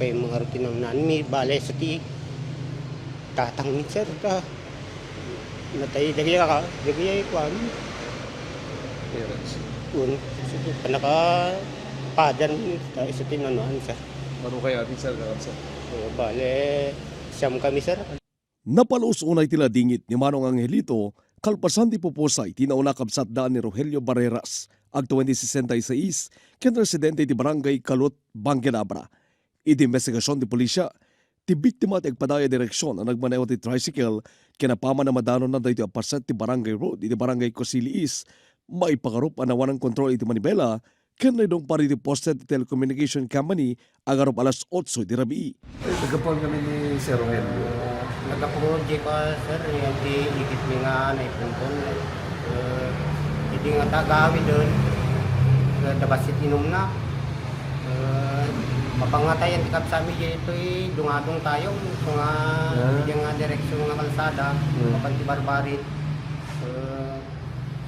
kay mga rutinang mi balay sa ti tatang sir ka natay dagi ka dagi kwan Parents. un panaka padan ta sa tinanuan sir. Ano kaya atin sir sir? Bale siyam kami sir. Napalos unay tila dingit ni Manong Angelito, kalpasan di pupusay tinauna kabsat daan ni Rogelio Barreras, ag 2066, ken residente di Barangay Kalut, Banginabra. Iti investigasyon di pulisya, ti biktima ti agpadaya direksyon ang nagmaneho ti tricycle, kinapama na madanon na dahito aparset ti Barangay Road, iti Barangay Cosili East, maipangarup anawan ng kontrol iti Manibela, ken na idong pari ti posted ti telecommunication company, agarup alas 8 di rabii. Nagkapon kami ni Sir Rogelio. Nagkapuji ka sir, yung di ikit mi nga na ipuntun. Hindi nga tagawi doon. Dabasit inom na. Mapangatayan ti kapsami dito dungadong tayo. Mga hindi nga direksyon nga kalsada. Mapanti barbarit.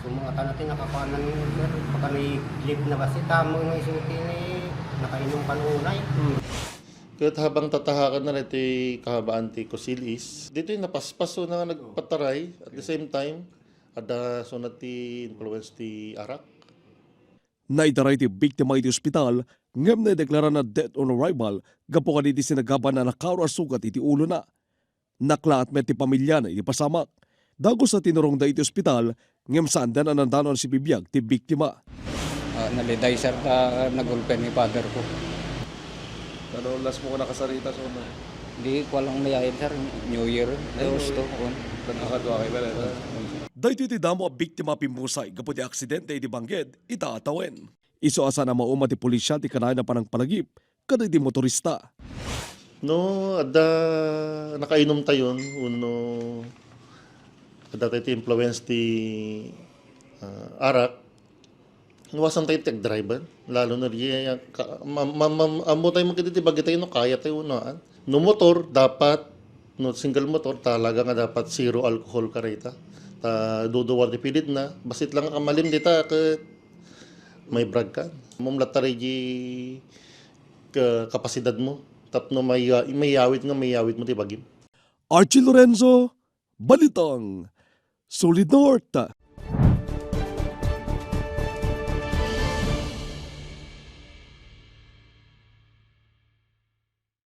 Sumungatan natin nakakuanan sir. Baka may clip na basit. Tamo nga isuti ni nakainom panunay. Kahit habang tatahakan na ito kahabaan ti Cosilis, dito yung napaspaso na nagpataray at the same time, ada sunat ti influence ti Arak. Naitaray ti biktima iti ospital, ngem na deklara na death on arrival, gapo ka iti sinagaban na nakaro sugat iti ulo na. Nakla at met ti pamilya na iti pasamak. Dago sa tinurong da iti ospital, ngem saan dan anandanon si bibiyag ti biktima. Naliday sir na nagulpen ni father ko. Ano last mo ko nakasarita so ano? Hindi ko lang mayayin sir, New Year. Tapos to. Nakakadwa kay Bala. Dahito iti damo a biktima pimusay, gapo ti aksidente iti bangged, itaatawen. Iso asa na mauma ti pulisya ti kanay na panang palagip, kada iti motorista. No, ada nakainom tayo, uno, ada tayo ti influence ti Arak. Iwasan tayo ti driver, lalo na riya, amo tayo magkita ti bagay tayo, no, kaya tayo unaan. No motor, dapat, no single motor, talaga nga dapat zero alcohol ka rita. Ta duduwar ti pilit na, basit lang kamalim dita, may brag ka. Mumlat tayo kapasidad mo, tapno may yawit mo ti bagim. Archie Lorenzo, Balitang, Solid North.